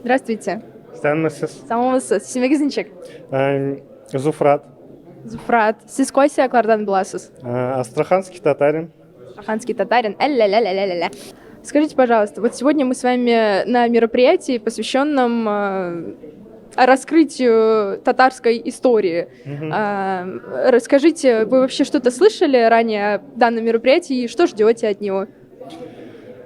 Здравствуйте. Сәлеметсіз. Саламатсыз. Исемегез ничек? Зуфрат. Зуфрат. Сиз кайсы яклардан буласыз? Астраханский татарин. Астраханский татарин. Ля-ля-ля-ля-ля-ля. Скажите, пожалуйста, вот сегодня мы с вами на мероприятии, посвященном раскрытию татарской истории. Мгм. Расскажите, вы вообще что-то слышали ранее о данном мероприятии и что ждете от него?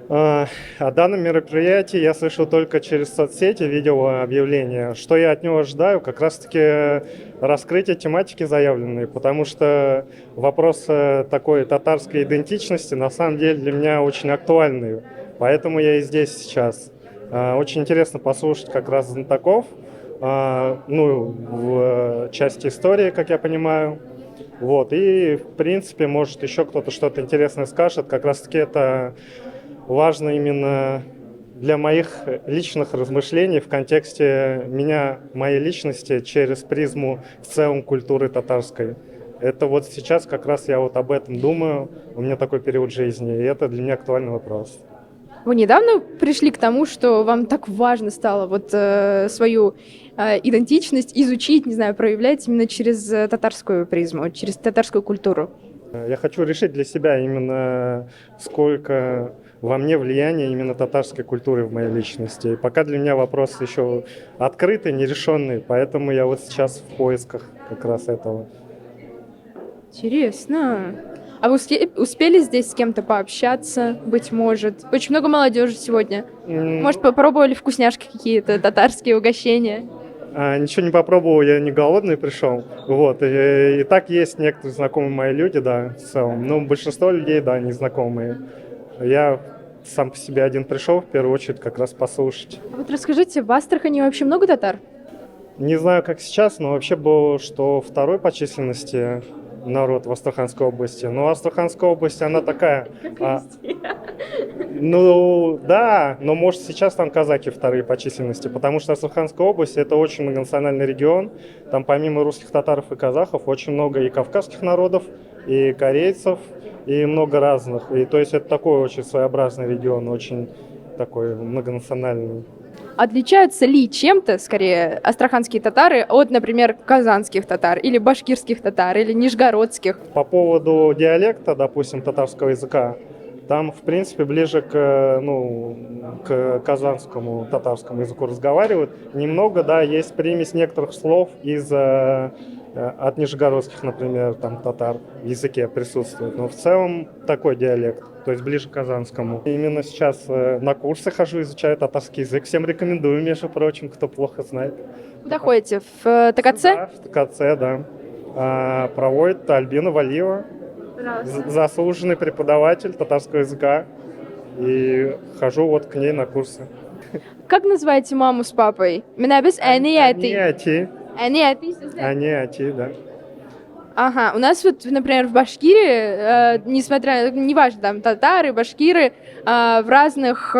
О данном мероприятии я слышал только через соцсети, видел объявления. Что я от него ожидаю? Как раз-таки раскрытие тематики заявленной, потому что вопрос такой татарской идентичности на самом деле для меня очень актуальный. Поэтому я и здесь сейчас. Очень интересно послушать как раз знатоков, в части истории, как я понимаю. Вот. И, в принципе, может, еще кто-то что-то интересное скажет. Как раз-таки это важно именно для моих личных размышлений в контексте меня, моей личности через призму в целом культуры татарской. Это вот сейчас как раз я вот об этом думаю, у меня такой период жизни, и это для меня актуальный вопрос. Вы недавно пришли к тому, что вам так важно стало вот свою идентичность изучить, не знаю, проявлять именно через татарскую призму, через татарскую культуру? Я хочу решить для себя именно сколько во мне влияния именно татарской культуры в моей личности. И пока для меня вопрос еще открытый, нерешенный, поэтому я вот сейчас в поисках как раз этого. Интересно. А вы успели здесь с кем-то пообщаться, быть может? Очень много молодежи сегодня. Может, попробовали вкусняшки какие-то, татарские угощения? Ничего не попробовал, я не голодный пришел. Вот. И так есть некоторые знакомые мои люди, да, в целом. Но большинство людей, да, незнакомые. Я сам по себе один пришел, в первую очередь, как раз послушать. А вот расскажите, в Астрахани вообще много татар? Не знаю, как сейчас, но вообще был, что второй по численности народ в Астраханской области. Но Астраханская область, она такая... Ну, да, но может сейчас там казаки вторые по численности, потому что Астраханская область — это очень многонациональный регион. Там помимо русских татаров и казахов очень много и кавказских народов, и корейцев, и много разных. И то есть это такой очень своеобразный регион, очень такой многонациональный. Отличаются ли чем-то, скорее, астраханские татары от, например, казанских татар, или башкирских татар, или нижегородских? По поводу диалекта, допустим, татарского языка, там, в принципе, ближе к казанскому татарскому языку разговаривают. Немного, да, есть примесь некоторых слов от нижегородских, например, там, татар в языке присутствует. Но в целом такой диалект, то есть ближе к казанскому. Именно сейчас на курсы хожу, изучаю татарский язык. Всем рекомендую, между прочим, кто плохо знает. Куда ходите? В ТКЦ? Да, в ТКЦ, да. Проводит Альбина Валиева. Заслуженный преподаватель татарского языка, и хожу вот к ней на курсы. Как называете маму с папой? Меня без Они Они ати, да. Ага, у нас вот, например, в Башкирии, несмотря, неважно, там, татары, башкиры, в разных,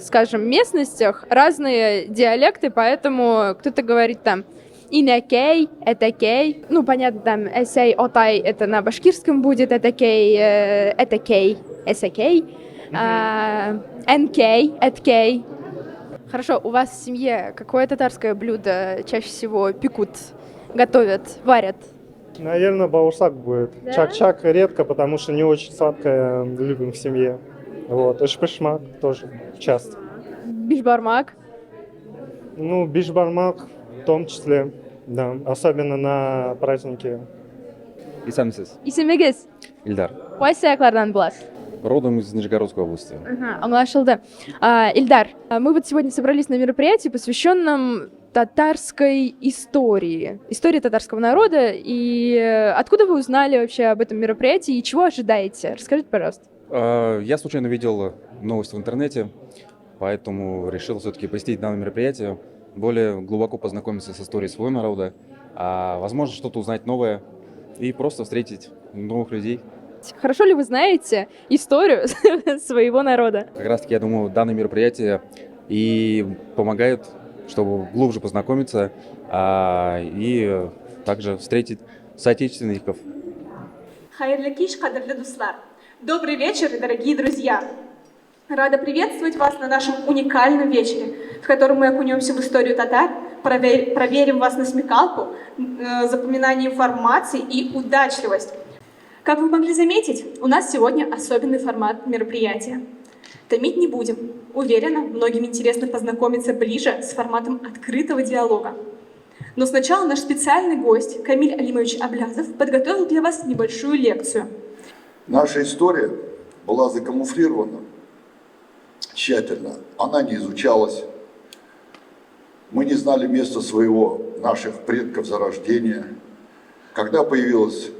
скажем, местностях разные диалекты, поэтому кто-то говорит там инакей, этакей, ну, понятно, там, эсей, отай, это на башкирском будет, этакей, этакей, эсакей, энкей, эткей. Хорошо, у вас в семье какое татарское блюдо чаще всего пекут, готовят, варят? Наверное, баурсак будет. Да? Чак-чак редко, потому что не очень сладкое любим в семье. Вот. Эшпешмак тоже часто. Бишбармак? Ну, бишбармак в том числе, да. Особенно на праздники. Исәмсез. Исемегез? Ильдар. Кайсы яклардан буласыз? Родом из Нижегородской области. Ага, аңлашылды. Ильдар, мы вот сегодня собрались на мероприятии, посвященном татарской истории, истории татарского народа. И откуда вы узнали вообще об этом мероприятии и чего ожидаете? Расскажите, пожалуйста. Я случайно видел новость в интернете, поэтому решил все-таки посетить данное мероприятие, более глубоко познакомиться с историей своего народа, возможно, что-то узнать новое и просто встретить новых людей. Хорошо ли вы знаете историю своего народа? Как раз таки, я думаю, данное мероприятие и помогает, чтобы глубже познакомиться и также встретить соотечественников. Хайырлы кич, кадрлы дуслар. Добрый вечер, дорогие друзья! Рада приветствовать вас на нашем уникальном вечере, в котором мы окунемся в историю татар, проверим вас на смекалку, запоминание информации и удачливость. Как вы могли заметить, у нас сегодня особенный формат мероприятия. Томить не будем. Уверена, многим интересно познакомиться ближе с форматом открытого диалога. Но сначала наш специальный гость Камиль Алимович Аблязов подготовил для вас небольшую лекцию. Наша история была закамуфлирована тщательно. Она не изучалась. Мы не знали места своего, наших предков зарождения. Когда появилось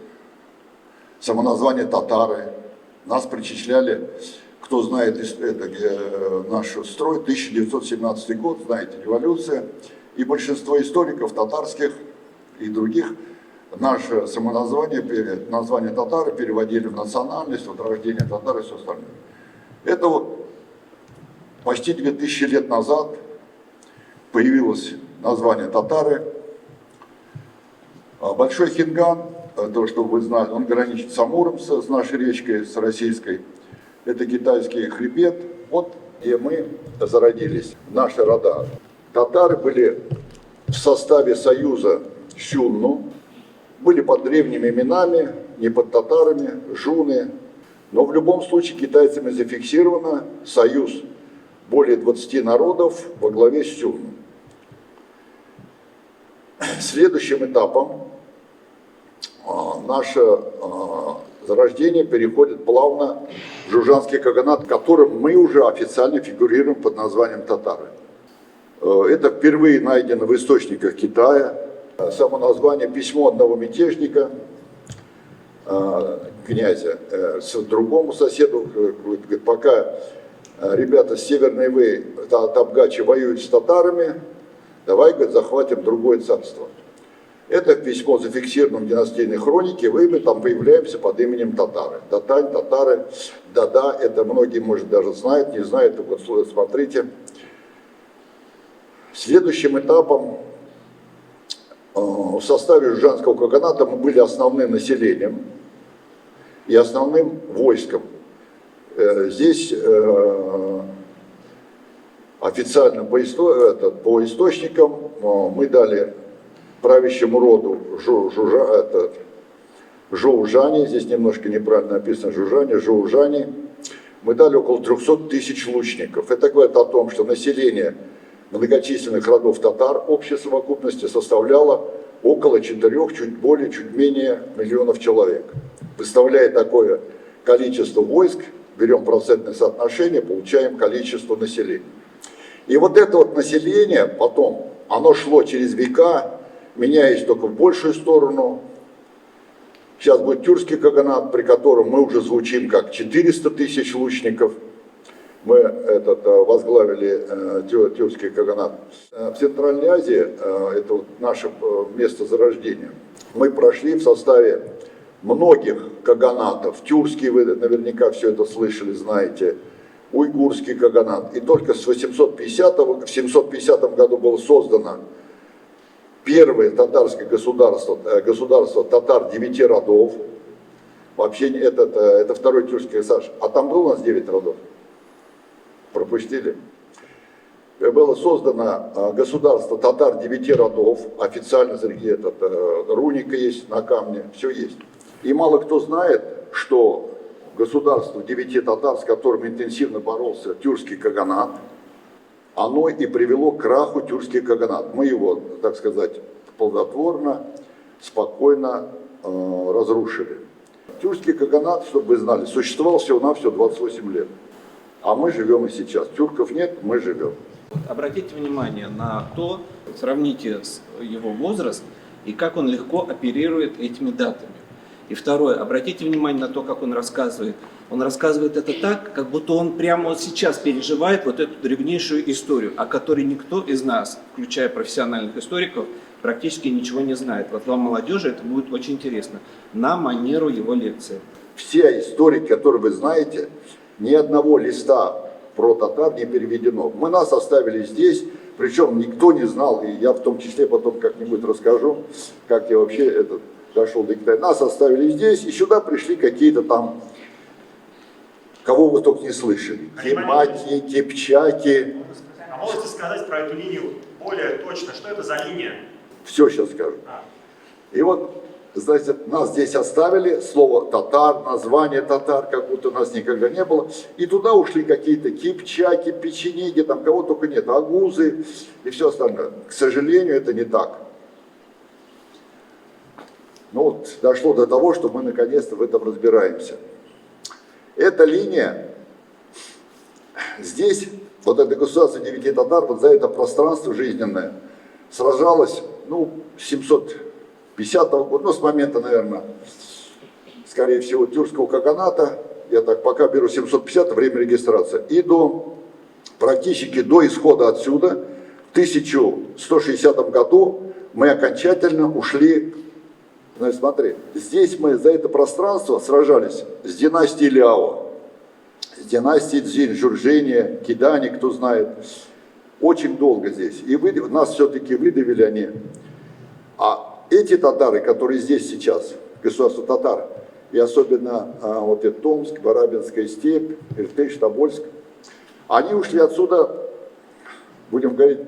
самоназвание татары, нас причисляли, кто знает наш строй, 1917 год, знаете, революция. И большинство историков татарских и других наше самоназвание, название татары переводили в национальность, вот рождение татар и все остальное. Это вот почти 2000 лет назад появилось название татары. Большой Хинган, то, что вы знали, он граничит с Амуром, с нашей речкой, с российской. Это китайский хребет, вот где мы зародились, наши рода. Татары были в составе союза Сюнну, были под древними именами, не под татарами, жуны. Но в любом случае китайцами зафиксировано союз более 20 народов во главе с Сюнну. Следующим этапом наше зарождение переходит плавно в Жужанский каганат, в котором мы уже официально фигурируем под названием татары. Это впервые найдено в источниках Китая. Само название «Письмо одного мятежника», князя, с другому соседу, говорит, пока ребята с Северной Вы, Табгачи, воюют с татарами, давай, говорит, захватим другое царство. Это письмо зафиксировано в династийной хронике, мы там появляемся под именем татары. Татань, татары, да-да, это многие, может, даже знают, не знают, вот смотрите. Следующим этапом в составе Жужанского каганата мы были основным населением и основным войском. Здесь официально по источникам мы дали правящему роду Жоужане, здесь немножко неправильно написано Жоужане, мы дали около 300 тысяч лучников. Это говорит о том, что население многочисленных родов татар общей совокупности составляло около 4, чуть более, чуть менее миллионов человек. Представляя такое количество войск, берем процентное соотношение, получаем количество населения. И вот это вот население потом, оно шло через века, меняясь только в большую сторону. Сейчас будет тюркский каганат, при котором мы уже звучим как 400 тысяч лучников. Мы возглавили тюркский каганат. В Центральной Азии, это вот наше место зарождения, мы прошли в составе многих каганатов. Тюркский, вы наверняка все это слышали, знаете, уйгурский каганат. И только в 750 году было создано первое татарское государство татар 9 родов. Вообще это второй тюркский государство. А там было у нас 9 родов. Пропустили. Было создано государство татар 9 родов, официально руника есть на камне, все есть. И мало кто знает, что государство 9 татар, с которым интенсивно боролся тюркский каганат, оно и привело к краху тюркский каганат. Мы его, так сказать, плодотворно, спокойно разрушили. Тюркский каганат, чтобы вы знали, существовал всего-навсего 28 лет. А мы живем и сейчас. Тюрков нет, мы живем. Обратите внимание на то, сравните его возраст и как он легко оперирует этими датами. И второе, обратите внимание на то, как он рассказывает. Он рассказывает это так, как будто он прямо вот сейчас переживает вот эту древнейшую историю, о которой никто из нас, включая профессиональных историков, практически ничего не знает. Вот вам, молодежи, это будет очень интересно. На манеру его лекции. Все историки, которые вы знаете, ни одного листа про татар не переведено. Мы нас оставили здесь, причем никто не знал, и я в том числе потом как-нибудь расскажу, как я вообще дошел до Китая. Нас оставили здесь, и сюда пришли какие-то там, кого вы только не слышали. Кемаки, кипчаки, А можете сказать про эту линию более точно, что это за линия? Все сейчас скажу. И вот, знаете, нас здесь оставили, слово татар, название татар, как будто у нас никогда не было. И туда ушли какие-то кипчаки, печенеги, там кого только нет, агузы и все остальное. К сожалению, это не так. Ну вот, дошло до того, что мы наконец-то в этом разбираемся. Эта линия, здесь, вот это государство 9 татар, вот за это пространство жизненное сражалось, ну, 750 года, ну, с момента, наверное, скорее всего, тюркского каганата, я так пока беру 750, время регистрации, и практически до исхода отсюда, в 1160 году мы окончательно ушли. Значит, смотри, здесь мы за это пространство сражались с династией Ляо, с династией Цзинь, Журжения, Кидани, кто знает. Очень долго здесь. И нас все-таки выдавили они. А эти татары, которые здесь сейчас, государство татар, и особенно вот это Томск, Барабинская степь, Иртыш, Тобольск, они ушли отсюда, будем говорить,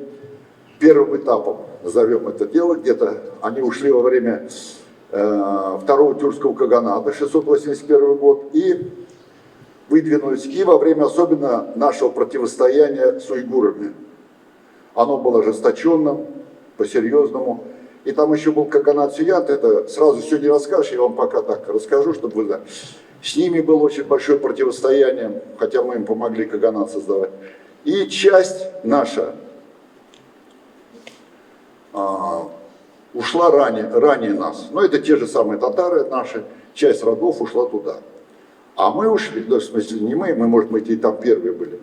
первым этапом, назовем это дело, где-то они ушли во время второго тюркского каганата, 681 год, и выдвинулись и во время особенно нашего противостояния с уйгурами. Оно было ожесточенным, по-серьезному. И там еще был каганат Сюянт, это сразу все не расскажешь, я вам пока так расскажу, чтобы вы знали. С ними было очень большое противостояние, хотя мы им помогли каганат создавать. И часть наша ушла ранее нас. Но это те же самые татары наши, часть родов ушла туда. А мы ушли, в смысле не мы, может быть и там первые были.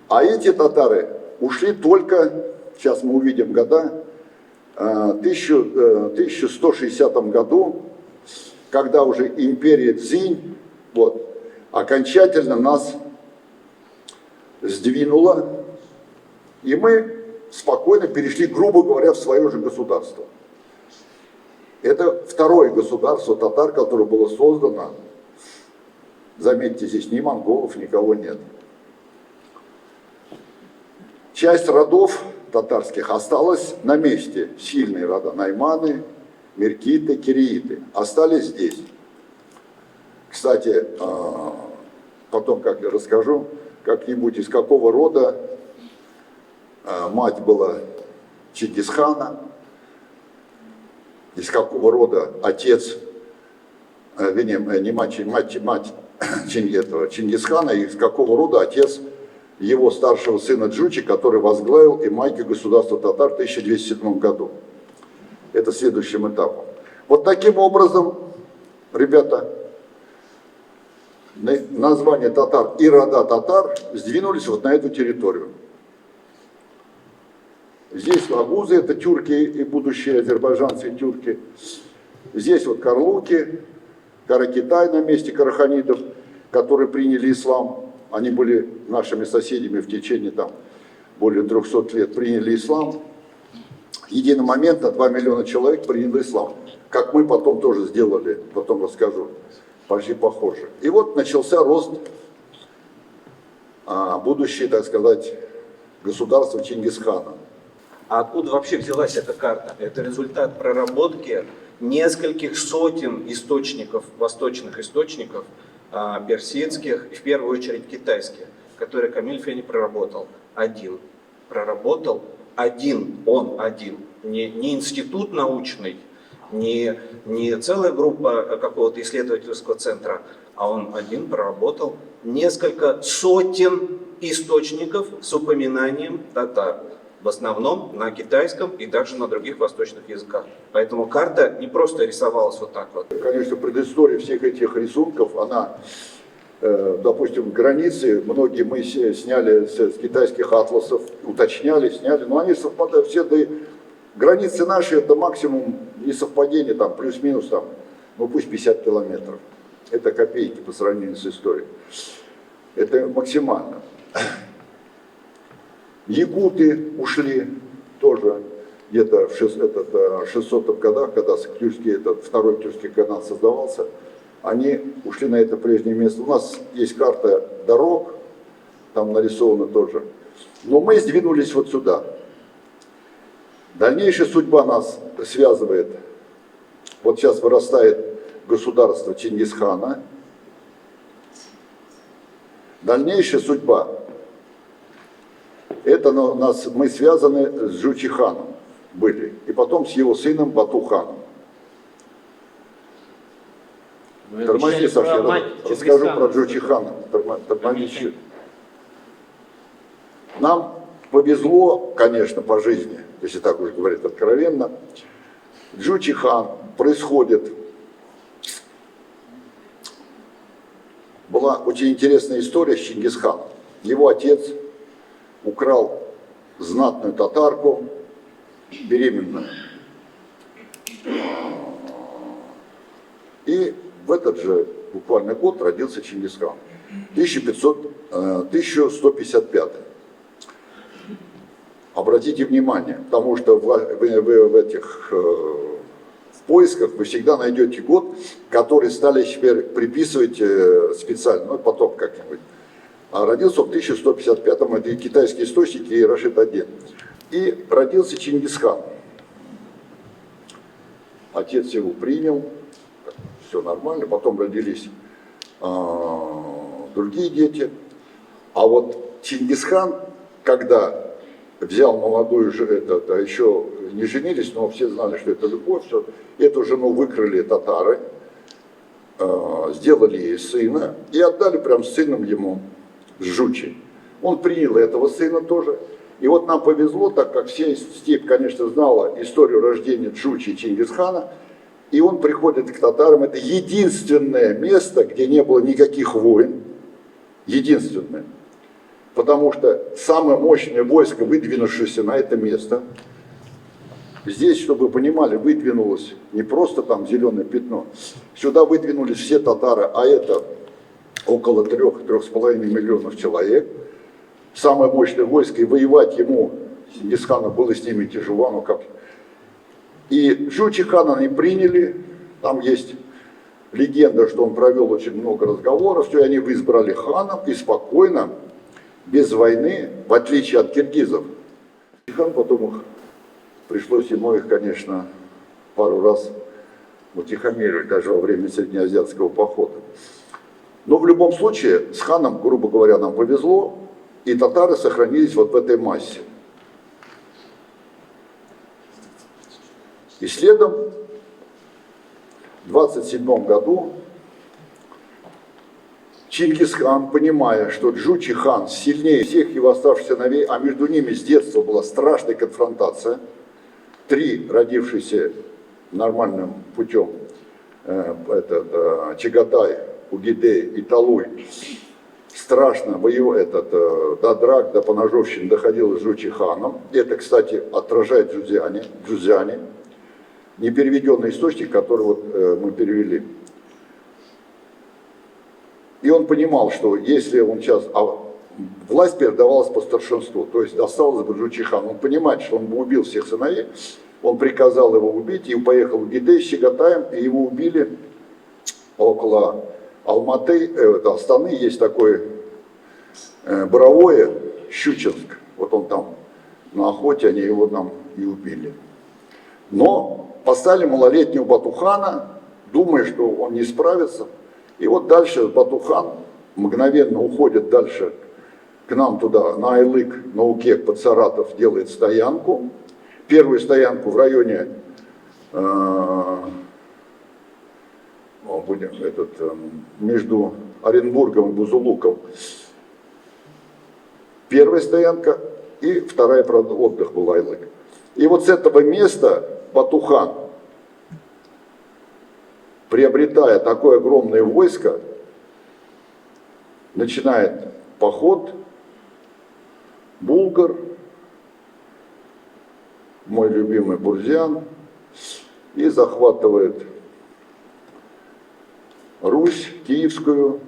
А эти татары ушли только, сейчас мы увидим года, в 1160 году, когда уже империя Цзинь вот, окончательно нас сдвинула, и мы спокойно перешли, грубо говоря, в свое же государство. Это второе государство татар, которое было создано. Заметьте, здесь ни монголов, никого нет. Часть родов татарских осталась на месте. Сильные рода найманы, меркиты, кирииты остались здесь. Кстати, потом как я расскажу, как-нибудь из какого рода мать была Чингисхана, из какого рода отец, не мать Чингисхана, из какого рода отец его старшего сына Джучи, который возглавил Имайки государства татар в 1207 году. Это следующим этапом. Вот таким образом, ребята, название татар и рода татар сдвинулись вот на эту территорию. Здесь агузы, это тюрки и будущие азербайджанцы и тюрки. Здесь вот карлуки, Каракитай на месте караханидов, которые приняли ислам. Они были нашими соседями в течение там, более 300 лет, приняли ислам. Единомоментно 2 миллиона человек приняли ислам. Как мы потом тоже сделали, потом расскажу, почти похоже. И вот начался рост будущее, так сказать, государства Чингисхана. А откуда вообще взялась эта карта? Это результат проработки нескольких сотен источников, восточных источников, персидских и в первую очередь китайских, которые Камиль Фени проработал один. Проработал один, он один. Не институт научный, не целая группа какого-то исследовательского центра, а он один проработал несколько сотен источников с упоминанием татар. В основном на китайском и также на других восточных языках. Поэтому карта не просто рисовалась вот так вот. Конечно, предыстория всех этих рисунков, она, допустим, границы, многие мы сняли с китайских атласов, уточняли, сняли, но они совпадают все, да и границы наши, это максимум несовпадение, там, плюс-минус, там, ну пусть 50 километров. Это копейки по сравнению с историей. Это максимально. Якуты ушли тоже где-то в 600-х годах, когда второй тюркский каганат создавался, они ушли на это прежнее место. У нас есть карта дорог, там нарисовано тоже. Но мы сдвинулись вот сюда. Дальнейшая судьба нас связывает. Вот сейчас вырастает государство Чингисхана. Дальнейшая судьба. Это мы связаны с Джучи-ханом были. И потом с его сыном Бату-ханом. Тормози, Саша, я расскажу про Джучи-хана. Тормози. Нам повезло, конечно, по жизни, если так уж говорить откровенно. Джучи-хан происходит. Была очень интересная история с Чингисханом. Его отец украл знатную татарку, беременную. И в этот же буквально год родился Чингисхан. 1155. Обратите внимание, потому что в этих поисках вы всегда найдете год, который стали теперь приписывать специально, ну потом как-нибудь. А родился в 1155-м, это и китайские источники, и Рашид-1. И родился Чингисхан. Отец его принял, все нормально, потом родились другие дети. А вот Чингисхан, когда взял молодую, еще не женились, но все знали, что это любовь, все, эту жену выкрали татары, сделали ей сына и отдали прям с сыном ему, с Джучи. Он принял этого сына тоже. И вот нам повезло, так как вся степь, конечно, знала историю рождения Джучи и Чингисхана, и он приходит к татарам. Это единственное место, где не было никаких войн, единственное. Потому что самое мощное войско, выдвинувшееся на это место, здесь, чтобы вы понимали, выдвинулось не просто там зеленое пятно, сюда выдвинулись все татары, а это около 3–3,5 миллионов человек. Самое мощное войско, и воевать ему, Чингисхану, было с ними тяжело, но как. И Джучи-хана они приняли, там есть легенда, что он провел очень много разговоров, все, и они его избрали ханом, и спокойно, без войны, в отличие от киргизов. Хан потом их, пришлось ему их, конечно, пару раз утихомиривать, даже во время среднеазиатского похода. Но в любом случае, с ханом, грубо говоря, нам повезло, и татары сохранились вот в этой массе. И следом, в 27 году, Чингисхан, понимая, что Джучи-хан сильнее всех его оставшихся сыновей, а между ними с детства была страшная конфронтация, 3 родившиеся нормальным путем, Чагатай, Угидей и Талуй, страшно воевал, до драк, до поножовщин доходило с Джучи-ханом. Это, кстати, отражает Джузяне, непереведенный источник, который вот мы перевели. И он понимал, что если он сейчас... власть передавалась по старшинству, то есть досталась бы Джучи-хану. Он понимает, что он бы убил всех сыновей, он приказал его убить, и поехал в Гидей с Чагатаем, и его убили около Алматы, Астаны, есть такое Боровое, Щучинск. Вот он там на охоте, они его там и убили. Но поставили малолетнего Бату-хана, думая, что он не справится. И вот дальше Бату-хан мгновенно уходит дальше к нам туда, на Айлык, на Укек, под Саратов, делает стоянку. Первую стоянку в районе между Оренбургом и Бузулуком. Первая стоянка и вторая, правда, отдых был Айлык. И вот с этого места Бату-хан, приобретая такое огромное войско, начинает поход, Булгар, мой любимый Бурзян, и захватывает Русь, Киевскую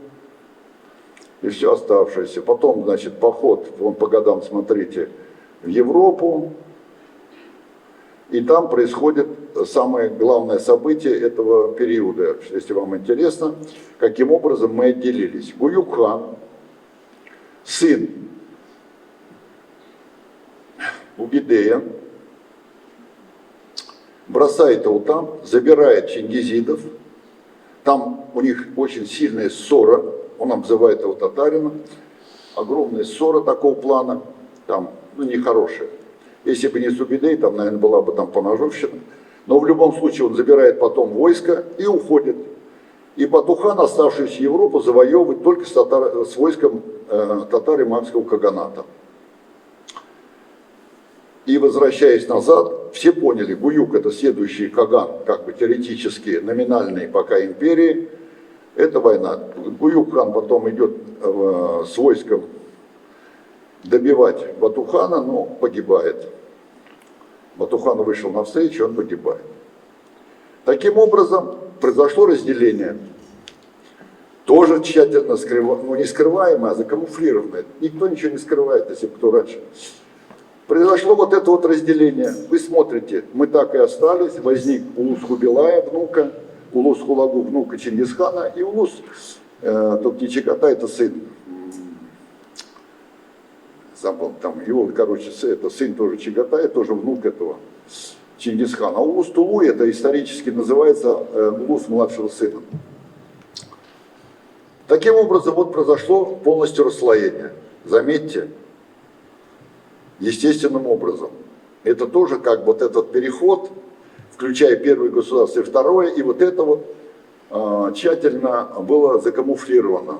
и все оставшееся. Потом, значит, поход, вон по годам смотрите, в Европу, и там происходит самое главное событие этого периода, если вам интересно, каким образом мы отделились. Гуюк хан, сын Убидея, бросает его там, забирает чингизидов. Там у них очень сильная ссора, он обзывает его татарина, огромная ссора такого плана, там, ну, нехорошая. Если бы не Субидей, там, наверное, была бы там поножовщина. Но в любом случае он забирает потом войско и уходит. И Батухан, оставшийся в Европу, завоевывает только с войском татаро-имамского каганата. И возвращаясь назад, все поняли, Гуюк это следующий каган, как бы теоретически номинальный пока империи, это война. Гуюк-хан потом идет с войском добивать Батухана, но погибает. Батухан вышел навстречу, он погибает. Таким образом, произошло разделение. Тоже тщательно скрываемое, ну не скрываемое, а закамуфлированное. Никто ничего не скрывает, если кто раньше. Произошло вот это вот разделение. Вы смотрите, мы так и остались. Возник Улус Хубилая, внука, Улус Хулагу, внука Чингисхана, и Улус Токтичигата, это сын. Забыл, там его, короче, это сын тоже Чагатая, тоже внук этого Чингисхана. А Улус Тулуй, это исторически называется Улус младшего сына. Таким образом, вот произошло полностью расслоение. Заметьте, естественным образом. Это тоже как вот этот переход, включая первое государство и второе, и вот это вот тщательно было закамуфлировано.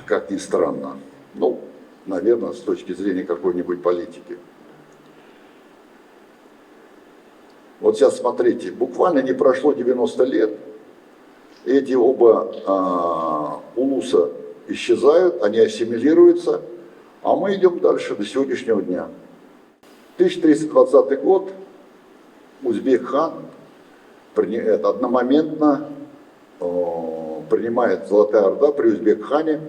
Как ни странно. Ну, наверное, с точки зрения какой-нибудь политики. Вот сейчас смотрите, буквально не прошло 90 лет, эти оба улуса исчезают, они ассимилируются, а мы идем дальше до сегодняшнего дня. 1320 год, Узбек-хан одномоментно принимает Золотая Орда при Узбек-хане,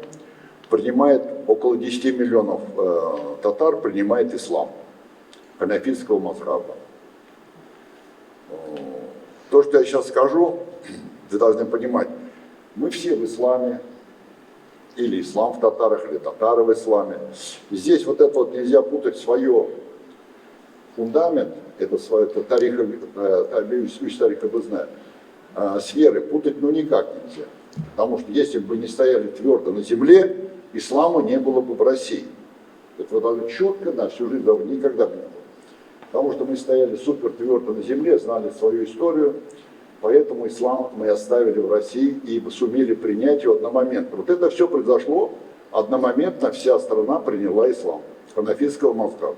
принимает около 10 миллионов татар, принимает ислам, ханафитского мазхаба. То, что я сейчас скажу, вы должны понимать, мы все в исламе, или ислам в татарах, или татары в исламе. Здесь вот это вот нельзя путать свое фундамент, это свое тариха, с верой путать ну никак нельзя. Потому что если бы не стояли твердо на земле, ислама не было бы в России. Это вот четко, да, всю жизнь никогда бы не было. Потому что мы стояли супер твердо на земле, знали свою историю, поэтому ислам мы оставили в России и сумели принять его одномоментно. Вот это все произошло одномоментно, вся страна приняла ислам, ханафитского мазхаба.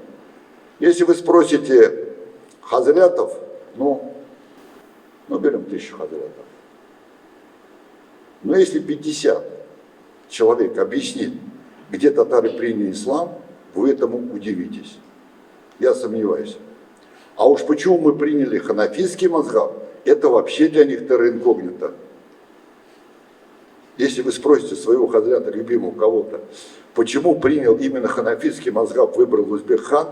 Если вы спросите хазрятов, ну берем 1000 хазрятов. Но если 50 человек объяснит, где татары приняли ислам, вы этому удивитесь. Я сомневаюсь. А уж почему мы приняли ханафитский мазхаб, это вообще для них терра инкогнито. Если вы спросите своего хазрята, любимого кого-то, почему принял именно ханафитский мазхаб, выбрал Узбек-хан,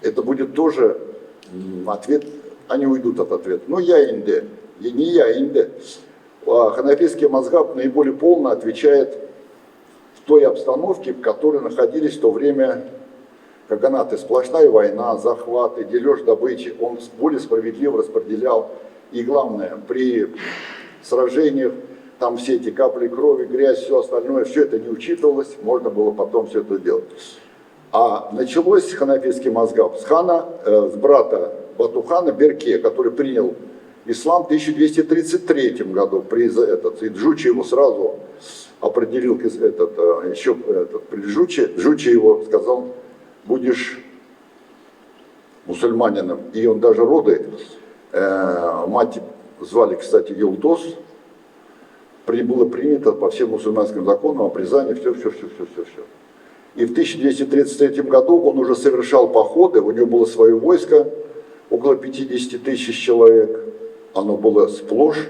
это будет тоже ответ, они уйдут от ответа. Ну, я инде, не я инде. А ханафитский мазхаб наиболее полно отвечает в той обстановке, в которой находились в то время каганаты. Сплошная война, захваты, дележ добычи. Он более справедливо распределял. И главное, при сражениях, там все эти капли крови, грязь, все остальное, все это не учитывалось, можно было потом все это делать. А началось ханафитский мазхаб с хана, с брата Батухана Берке, который принял ислам в 1233 году. При Джучи его сразу определил, при Джучи его сказал, будешь мусульманином. И он даже роды, мать звали, кстати, Елдос, было принято по всем мусульманским законам, обрезание, все. И в 1233 году он уже совершал походы, у него было свое войско, около 50 тысяч человек, оно было сплошь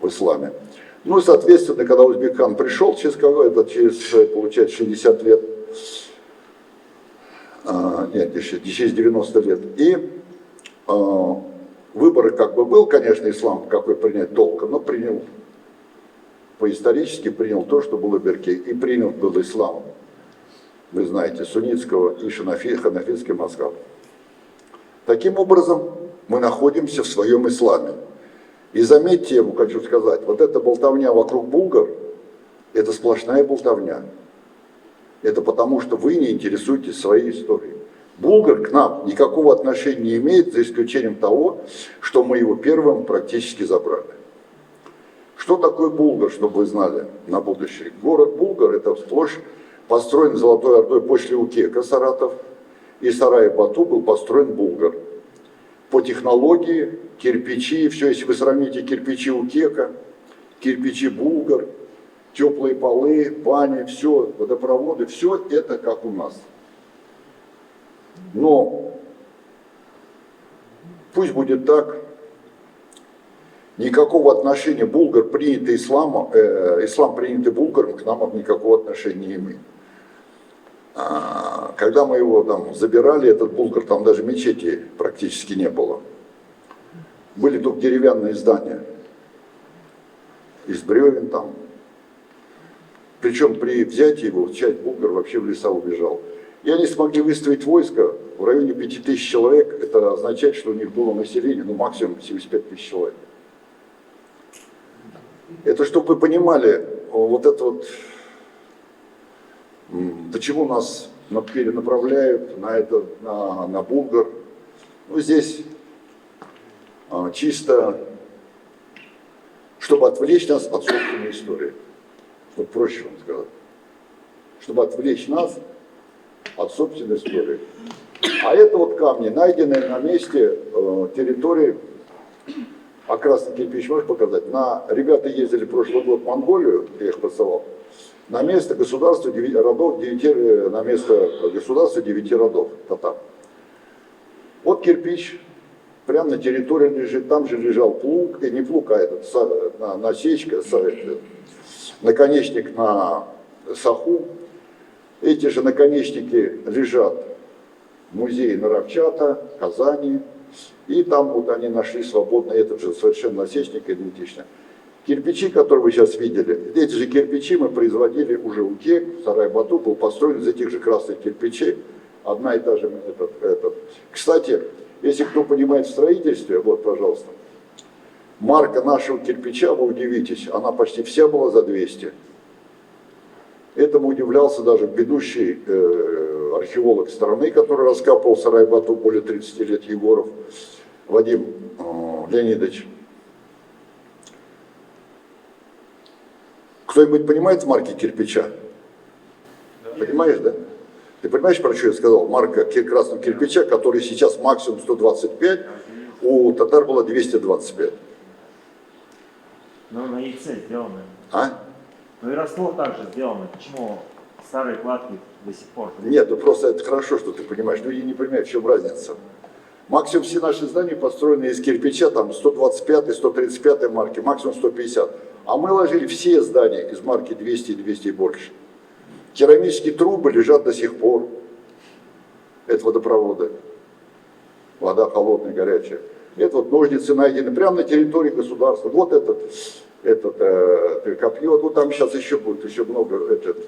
в исламе. Ну и, соответственно, когда Узбек-хан пришел, через, получается, 60 лет, через 90 лет, и выборы как бы был, конечно, ислам какой принять толком, но принял, по-исторически принял то, что было Берке, и принял был ислам вы знаете, суннитского и ханафитский мазхаб. Таким образом, мы находимся в своем исламе. И заметьте, я вам хочу сказать, вот эта болтовня вокруг булгар, это сплошная болтовня. Это потому, что вы не интересуетесь своей историей. Булгар к нам никакого отношения не имеет, за исключением того, что мы его первым практически забрали. Что такое Булгар, чтобы вы знали на будущее? Город Булгар, это сплошь построен Золотой Ордой после Укека, Саратов, и Сарай-Бату был построен Булгар. По технологии, кирпичи, все, если вы сравните кирпичи Укека, кирпичи Булгар, теплые полы, бани, все, водопроводы, все это как у нас. Но пусть будет так, никакого отношения булгар, принятый исламом, ислам, принятый булгаром, к нам никакого отношения не имеет. Когда мы его там забирали, этот булгар, там даже мечети практически не было. Были только деревянные здания из бревен там. Причем при взятии его часть булгар вообще в леса убежал. И они смогли выставить войско в районе 5000 человек. Это означает, что у них было население, ну максимум 75 000 человек. Это чтобы вы понимали, вот это вот, почему нас перенаправляют на булгар. Ну здесь чисто, чтобы отвлечь нас от собственной истории. Чтобы проще вам сказать. Чтобы отвлечь нас от собственной истории. А это вот камни, найденные на месте территории, а красный кирпич можешь показать? Ребята ездили прошлый год в Монголию, я их посылал, на место государства 9 родов, на место государства 9 родов татар. Вот кирпич, прямо на территории лежит, там же лежал плуг, не плуг, а насечка, наконечник на саху. Эти же наконечники лежат в музее Наравчата, Казани, и там вот они нашли свободно этот же совершенно насечник идентично. Кирпичи, которые вы сейчас видели, эти же кирпичи мы производили уже у Укек, Сарай-Бату был построен из этих же красных кирпичей, одна и та же этот. Кстати, если кто понимает в строительстве, вот, пожалуйста, марка нашего кирпича, вы удивитесь, она почти вся была за 200. Этому удивлялся даже ведущий археолог страны, который раскапывал Сарай-Бату более 30 лет, Егоров, Вадим Леонидович. Кто-нибудь понимает марки кирпича? Да. Понимаешь, да? Ты понимаешь, про что я сказал? Марка красного кирпича, который сейчас максимум 125, у татар было 225. Ну, на яйце сделаны. А? Ну и Ростов также сделаны. Почему старые кладки до сих пор? Нет, ну просто это хорошо, что ты понимаешь. Люди не понимают, в чем разница. Максимум все наши здания построены из кирпича, там 125, 135 марки, максимум 150. А мы ложили все здания из марки 200 и 200 и больше. Керамические трубы лежат до сих пор. Это водопроводы. Вода холодная, горячая. Это вот ножницы найдены прямо на территории государства. Вот этот копье, ну там сейчас еще будет, еще много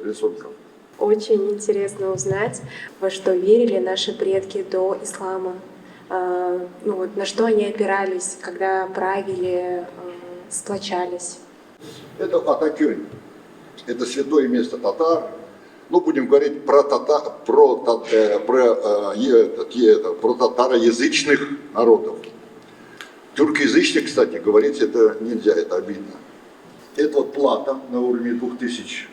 рисунков. Очень интересно узнать, во что верили наши предки до ислама. Ну, вот, на что они опирались, когда правили, сплочались. Это Атакюнь. Это святое место татар. Ну, будем говорить про татароязычных народов. Тюркоязычных, кстати, говорить это нельзя, это обидно. Это вот плата на уровне 2000,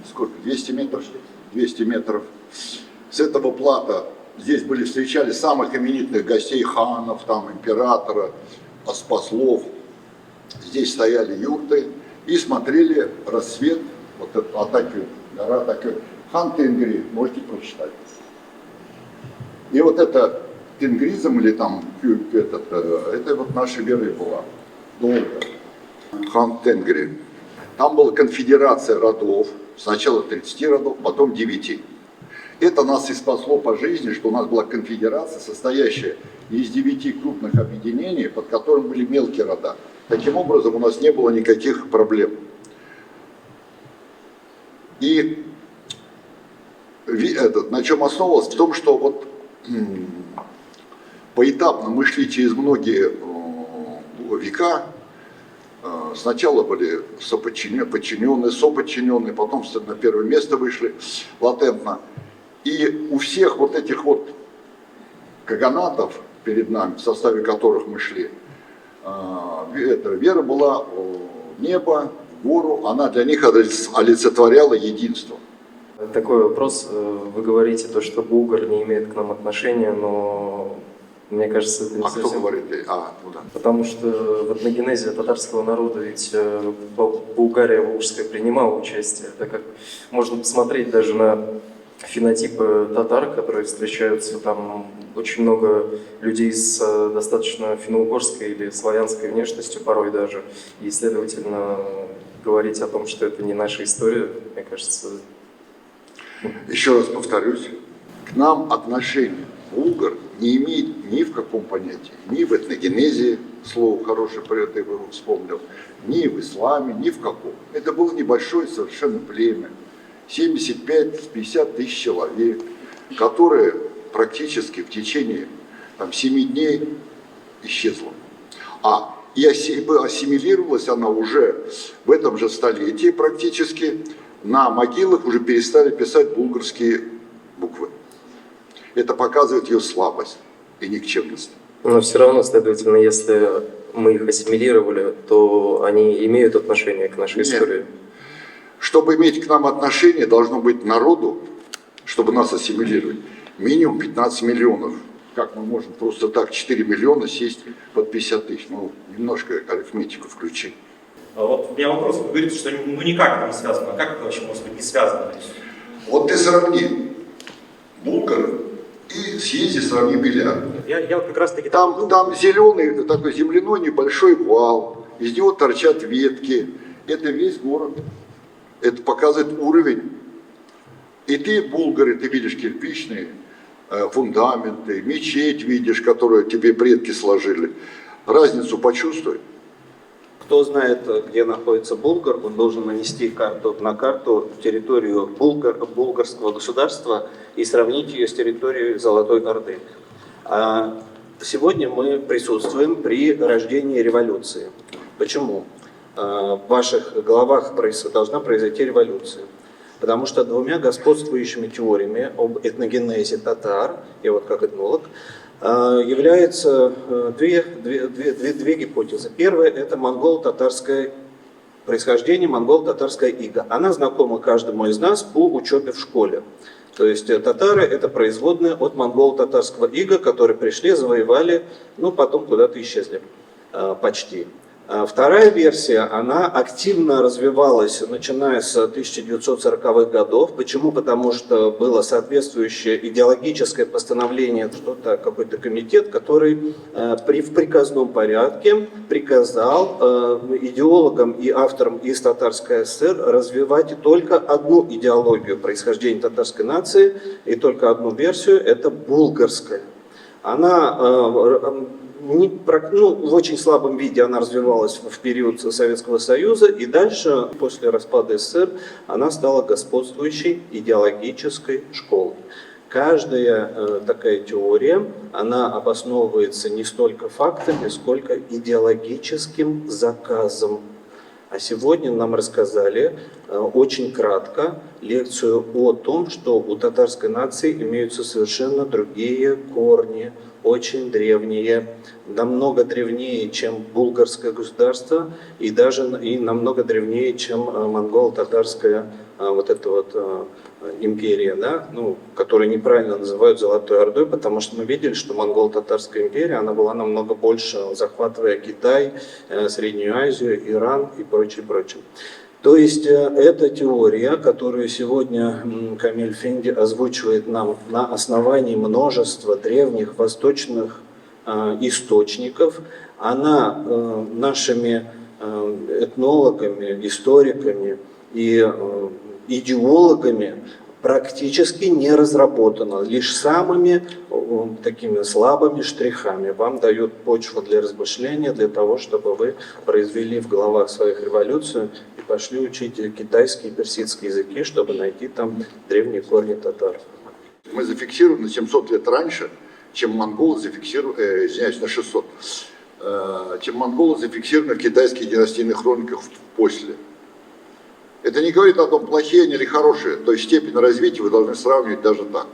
сколько, 200 метров? 200 метров. С этого плата здесь встречали самых именитых гостей, ханов, там, императора, послов. Здесь стояли юрты и смотрели рассвет, вот этот Атакюнь, гора Атакюнь. Хан Тенгри, можете прочитать. И вот это тенгризм или там, это вот наша вера была, долго. Хан Тенгри. Там была конфедерация родов, сначала 30 родов, потом 9. Это нас и спасло по жизни, что у нас была конфедерация, состоящая из 9 крупных объединений, под которыми были мелкие рода. Таким образом, у нас не было никаких проблем. И на чем основывалось? В том, что вот поэтапно мы шли через многие века. Сначала были подчиненные, потом на первое место вышли латентно. И у всех вот этих вот каганатов перед нами, в составе которых мы шли, вера была в небо, в гору, она для них олицетворяла единство. Такой вопрос. Вы говорите, то, что булгар не имеет к нам отношения, но мне кажется, это не совсем... Кто говорит? Да. Потому что в этногенезе татарского народа ведь Булгария волжская принимала участие, так как можно посмотреть даже на фенотипы татар, которые встречаются, там очень много людей с достаточно финно-угорской или славянской внешностью порой даже, и, следовательно, говорить о том, что это не наша история, мне кажется... Еще раз повторюсь, к нам отношение булгар не имеет ни в каком понятии, ни в этногенезе, слово хорошее про это я вспомнил, ни в исламе, ни в каком. Это было небольшое совершенно племя, 75-50 тысяч человек, которые практически в течение 7 дней исчезло. И ассимилировалась она уже в этом же столетии практически. На могилах уже перестали писать булгарские буквы. Это показывает ее слабость и никчемность. Но все равно, следовательно, если мы их ассимилировали, то они имеют отношение к нашей истории. Чтобы иметь к нам отношение, должно быть народу, чтобы нас ассимилировать, минимум 15 миллионов. Как мы можем просто так 4 миллиона сесть под 50 тысяч? Немножко арифметику включи. Вот у меня вопрос. Вы говорите, что никак это не связано. А как это вообще может быть не связано? Вот ты сравни булгар и съезди, сравни бильярд. Я вот как раз таки... Там зеленый, такой земляной небольшой вал, из него торчат ветки. Это весь город. Это показывает уровень. И ты, булгары, ты видишь кирпичные фундаменты, мечеть видишь, которую тебе предки сложили. Разницу почувствуй. Кто знает, где находится Булгар, он должен нанести на карту территорию булгарского государства и сравнить ее с территорией Золотой Орды. Сегодня мы присутствуем при рождении революции. Почему? В ваших головах должна произойти революция. Потому что двумя господствующими теориями об этногенезе татар, я вот как этнолог, являются две гипотезы. Первая – это монголо-татарское происхождение, монголо-татарская ига. Она знакома каждому из нас по учебе в школе. То есть татары – это производные от монголо-татарского ига, которые пришли, завоевали, потом куда-то исчезли почти. Вторая версия, она активно развивалась, начиная с 1940-х годов. Почему? Потому что было соответствующее идеологическое постановление, какой-то комитет, который в приказном порядке приказал идеологам и авторам из Татарской ССР развивать только одну идеологию происхождения татарской нации и только одну версию, это булгарская. Она... в очень слабом виде она развивалась в период Советского Союза, и дальше, после распада СССР, она стала господствующей идеологической школой. Каждая такая теория, она обосновывается не столько фактами, сколько идеологическим заказом. А сегодня нам рассказали очень кратко лекцию о том, что у татарской нации имеются совершенно другие корни, очень древние, намного древнее, чем булгарское государство, и намного древнее, чем монголо-татарская империя, которую неправильно называют Золотой Ордой, потому что мы видели, что монголо-татарская империя, она была намного больше, захватывая Китай, Среднюю Азию, Иран и прочее. То есть эта теория, которую сегодня Камиль Фенди озвучивает нам на основании множества древних восточных источников, она нашими этнологами, историками и идеологами практически не разработана, лишь самыми такими слабыми штрихами. Вам дают почву для размышления, для того, чтобы вы произвели в головах своих революцию и пошли учить китайский и персидский языки, чтобы найти там древние корни татар. Мы зафиксированы на 700 лет раньше, чем монголы зафиксированы, извиняюсь, на 600, чем монголы зафиксированы в китайских династийных хрониках после. Это не говорит о том, плохие они или хорошие, то есть степень развития вы должны сравнивать даже так.